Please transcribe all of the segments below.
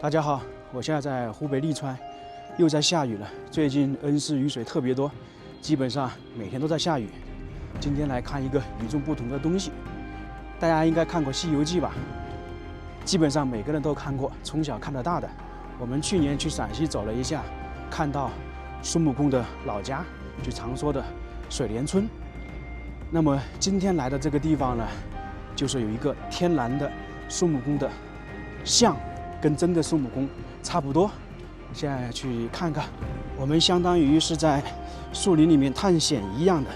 大家好，我现在在湖北利川，又在下雨了。最近恩施雨水特别多，基本上每天都在下雨。今天来看一个与众不同的东西。大家应该看过《西游记》吧？基本上每个人都看过，从小看到大的。我们去年去陕西走了一下，看到孙悟空的老家，就常说的水帘村。那么今天来的这个地方呢，就是有一个天然的孙悟空的像。跟真的孙悟空差不多，现在去看看。我们相当于是在树林里面探险一样的。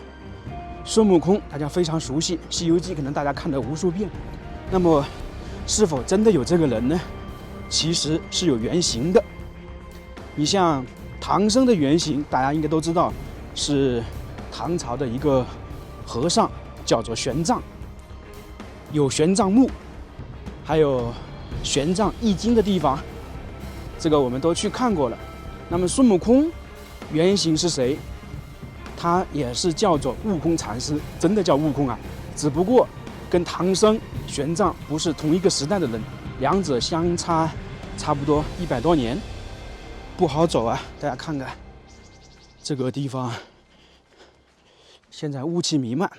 孙悟空大家非常熟悉，《西游记》可能大家看了无数遍。那么，是否真的有这个人呢？其实是有原型的。你像唐僧的原型，大家应该都知道，是唐朝的一个和尚，叫做玄奘，有玄奘墓，还有玄奘译经的地方，这个我们都去看过了。那么孙悟空原型是谁？他也是叫做悟空禅师，真的叫悟空啊，只不过跟唐僧、玄奘不是同一个时代的人，两者相差差不多100多年，不好走啊。大家看看这个地方，现在雾气弥漫，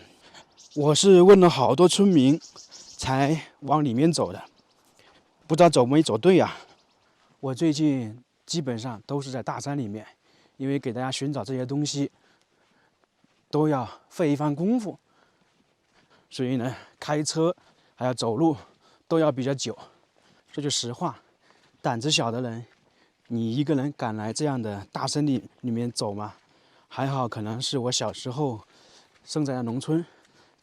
我是问了好多村民才往里面走的。不知道走没走对啊？我最近基本上都是在大山里面，因为给大家寻找这些东西都要费一番功夫，所以呢，开车还要走路都要比较久。这就实话，胆子小的人，你一个人敢来这样的大森林里面走吗？还好，可能是我小时候生在农村，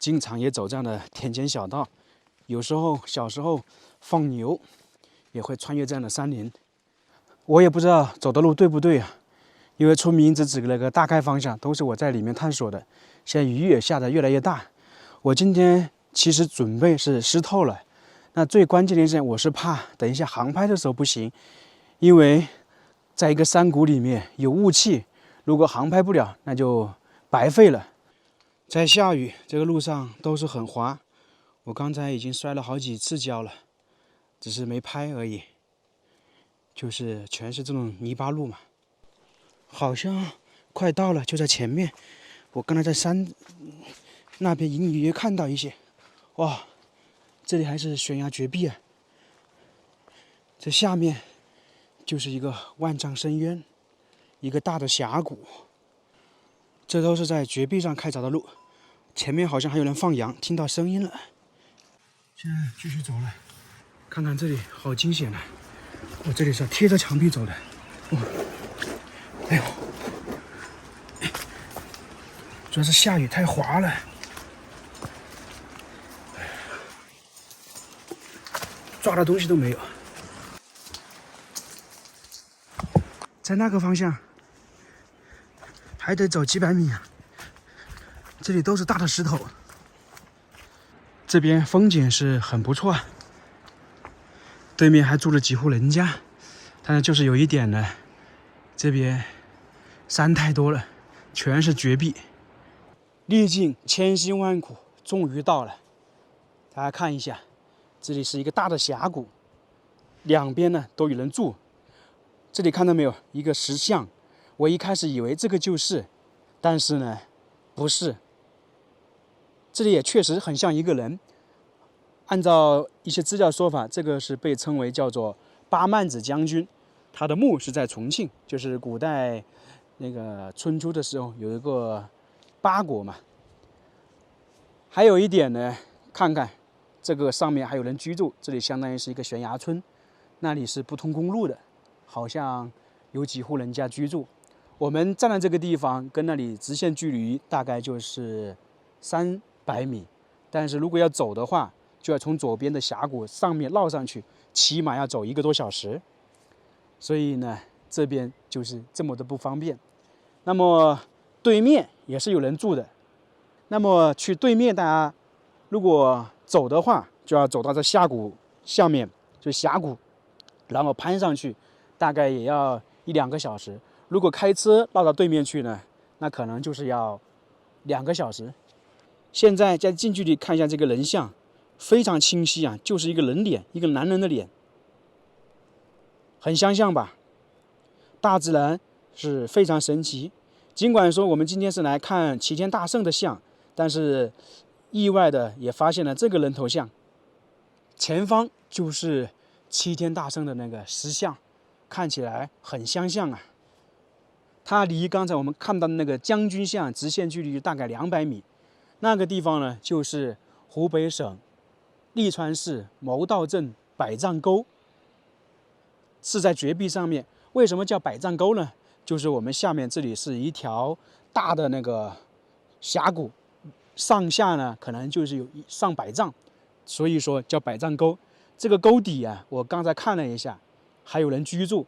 经常也走这样的田间小道，有时候小时候放牛也会穿越这样的山林。我也不知道走的路对不对啊，因为村民只指了个大概方向，都是我在里面探索的。现在雨也下得越来越大，我今天其实准备是湿透了。那最关键的是，我是怕等一下航拍的时候不行，因为在一个山谷里面有雾气，如果航拍不了，那就白费了。在下雨，这个路上都是很滑，我刚才已经摔了好几次跤了，只是没拍而已。就是全是这种泥巴路嘛，好像快到了，就在前面。我刚才在山那边隐隐约看到一些，哇，这里还是悬崖绝壁啊！这下面就是一个万丈深渊，一个大的峡谷。这都是在绝壁上开凿的路，前面好像还有人放羊，听到声音了。现在继续走了，看看这里，好惊险啊！我这里是贴着墙壁走的，哎呦，主要是下雨太滑了，抓的东西都没有。在那个方向还得走几百米啊，这里都是大的石头。这边风景是很不错啊，对面还住了几户人家，但是就是有一点呢，这边山太多了，全是绝壁。历尽千辛万苦，终于到了。大家看一下，这里是一个大的峡谷，两边呢都有人住。这里看到没有，一个石像，我一开始以为这个就是，但是呢，不是。这里也确实很像一个人。按照一些资料说法，这个是被称为叫做八幡子将军，他的墓是在重庆，就是古代那个春秋的时候有一个八国嘛。还有一点呢，看看这个上面还有人居住，这里相当于是一个悬崖村，那里是不通公路的，好像有几户人家居住。我们站在这个地方，跟那里直线距离大概就是300米，但是如果要走的话，就要从左边的峡谷上面绕上去，起码要走1个多小时。所以呢，这边就是这么的不方便。那么对面也是有人住的。那么去对面，大家如果走的话，就要走到这峡谷下面，就峡谷，然后攀上去，大概也要1-2个小时。如果开车绕到对面去呢，那可能就是要2个小时。现在在近距离看一下这个人像，非常清晰啊，就是一个人脸，一个男人的脸。很相像吧？大自然是非常神奇。尽管说我们今天是来看齐天大圣的像，但是意外的也发现了这个人头像，前方就是齐天大圣的那个石像，看起来很相像啊。它离刚才我们看到的那个将军像直线距离大概200米，那个地方呢就是湖北省利川市牟道镇百丈沟，是在绝壁上面。为什么叫百丈沟呢？就是我们下面这里是一条大的那个峡谷，上下呢可能就是有上百丈，所以说叫百丈沟。这个沟底啊，我刚才看了一下，还有人居住，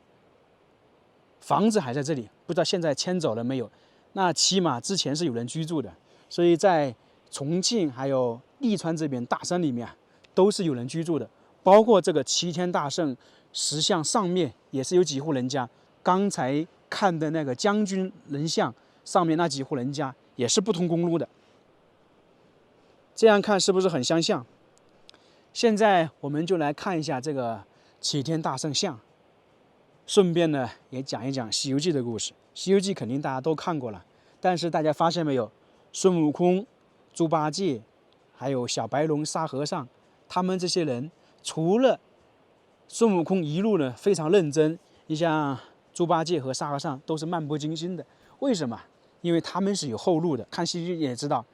房子还在这里，不知道现在迁走了没有。那起码之前是有人居住的，所以在重庆还有利川这边大山里面啊，都是有人居住的。包括这个齐天大圣石像上面也是有几户人家，刚才看的那个将军人像上面那几户人家也是不通公路的。这样看是不是很相像？现在我们就来看一下这个齐天大圣像，顺便呢也讲一讲《西游记》的故事。《西游记》肯定大家都看过了，但是大家发现没有，孙悟空、猪八戒，还有小白龙、沙和尚，他们这些人，除了孙悟空一路呢非常认真，你像猪八戒和沙和尚都是漫不经心的。为什么？因为他们是有后路的。看《西游记》也知道，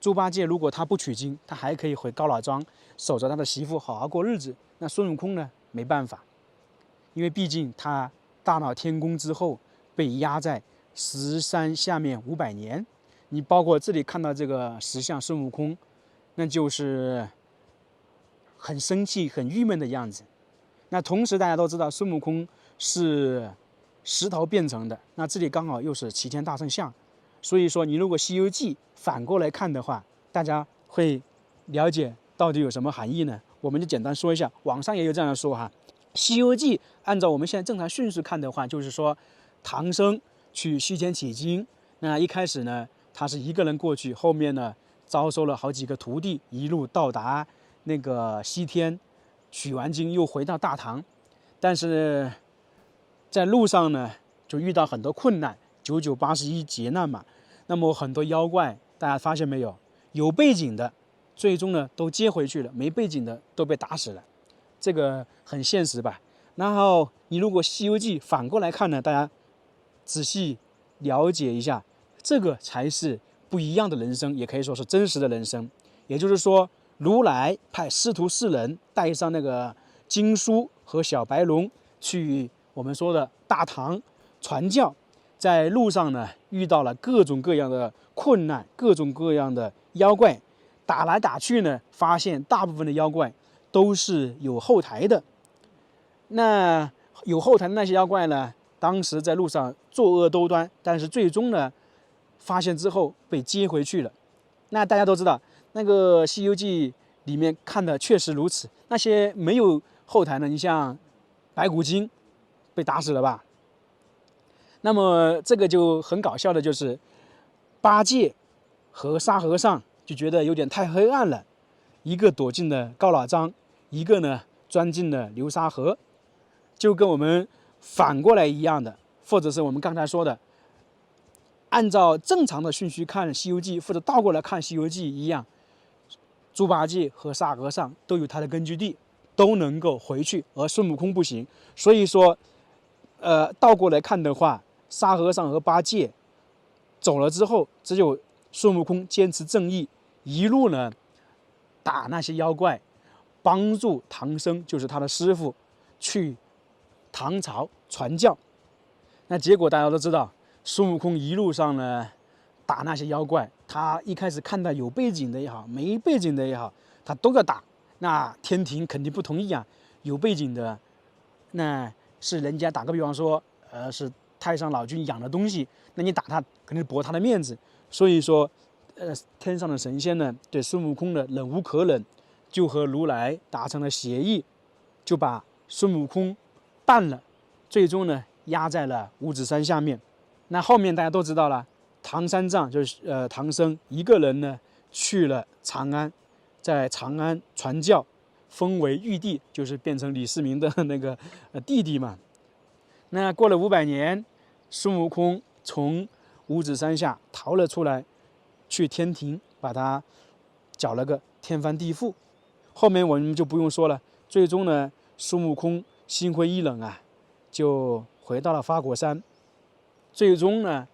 猪八戒如果他不取经，他还可以回高老庄守着他的媳妇好好过日子。那孙悟空呢，没办法，因为毕竟他大闹天宫之后被压在石山下面500年。你包括这里看到这个石像孙悟空，那就是很生气、很郁闷的样子。那同时大家都知道孙悟空是石头变成的，那这里刚好又是齐天大圣像，所以说你如果《西游记》反过来看的话，大家会了解到底有什么含义呢？我们就简单说一下，网上也有这样说哈，《西游记》按照我们现在正常叙述看的话，就是说唐僧去西天取经，那一开始呢他是一个人过去，后面呢招收了好几个徒弟，一路到达那个西天，取完经又回到大唐，但是在路上呢就遇到很多困难，9981劫难嘛。那么很多妖怪，大家发现没有？有背景的，最终呢都接回去了；没背景的都被打死了。这个很现实吧？然后你如果《西游记》反过来看呢，大家仔细了解一下，这个才是不一样的人生，也可以说是真实的人生。也就是说，如来派师徒4人带上那个经书和小白龙去我们说的大唐传教，在路上呢遇到了各种各样的困难，各种各样的妖怪，打来打去呢，发现大部分的妖怪都是有后台的。那有后台的那些妖怪呢，当时在路上作恶多端，但是最终呢发现之后被接回去了。那大家都知道，那个《西游记》里面看的确实如此。那些没有后台的，你像白骨精被打死了吧？那么这个就很搞笑的，就是八戒和沙和尚就觉得有点太黑暗了，一个躲进了高老庄，一个呢钻进了流沙河，就跟我们反过来一样的，或者是我们刚才说的，按照正常的顺序看《西游记》，或者倒过来看《西游记》一样，猪八戒和沙和尚都有他的根据地，都能够回去，而孙悟空不行。所以说，倒过来看的话，沙和尚和八戒走了之后，只有孙悟空坚持正义，一路呢打那些妖怪，帮助唐僧，就是他的师傅，去唐朝传教。那结果大家都知道，孙悟空一路上呢打那些妖怪，他一开始看到有背景的也好，没背景的也好，他都要打。那天庭肯定不同意啊，有背景的，那是人家打个比方说，是太上老君养的东西，那你打他肯定是驳他的面子。所以说，天上的神仙呢对孙悟空呢忍无可忍，就和如来达成了协议，就把孙悟空办了，最终呢压在了五指山下面。那后面大家都知道了，唐三藏就是唐僧一个人呢去了长安，在长安传教，封为玉帝，就是变成李世民的那个弟弟嘛。那过了500年，孙悟空从五指山下逃了出来，去天庭把他搅了个天翻地覆。后面我们就不用说了，最终呢，孙悟空心灰意冷啊，就回到了花果山。最终呢，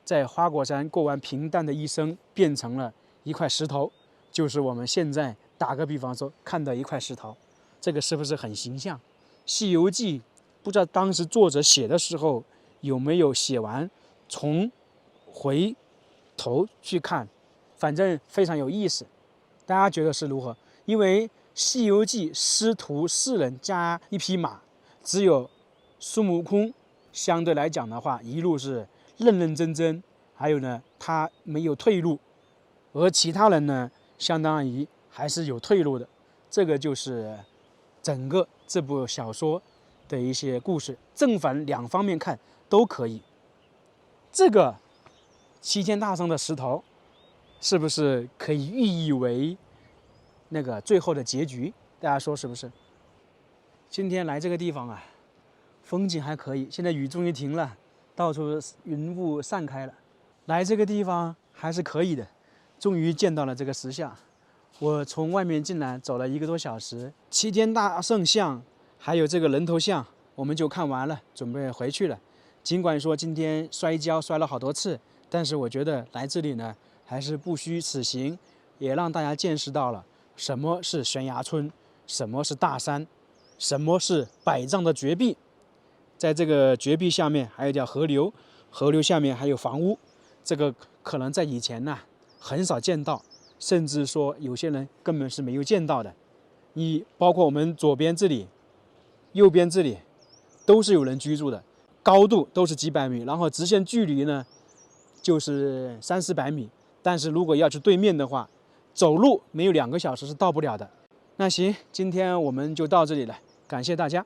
在花果山过完平淡的一生，变成了一块石头，就是我们现在打个比方说看的一块石头。这个是不是很形象？《西游记》不知道当时作者写的时候有没有写完，从回头去看，反正非常有意思。大家觉得是如何？因为《西游记》师徒4人加一匹马，只有孙悟空相对来讲的话，一路是认认真真，还有呢，他没有退路，而其他人呢，相当于还是有退路的。这个就是整个这部小说的一些故事，正反2方面看都可以。这个齐天大圣的石头，是不是可以寓意为那个最后的结局？大家说是不是？今天来这个地方啊，风景还可以。现在雨终于停了，到处云雾散开了。来这个地方还是可以的，终于见到了这个石像。我从外面进来走了1个多小时，齐天大圣像还有这个人头像我们就看完了，准备回去了。尽管说今天摔跤摔了好多次，但是我觉得来这里呢还是不虚此行，也让大家见识到了什么是悬崖村，什么是大山，什么是百丈的绝壁。在这个绝壁下面还有一条河流，河流下面还有房屋，这个可能在以前呢很少见到，甚至说有些人根本是没有见到的。你包括我们左边这里、右边这里都是有人居住的，高度都是几百米，然后直线距离呢就是300-400米。但是如果要去对面的话，走路没有2个小时是到不了的。那行，今天我们就到这里了，感谢大家。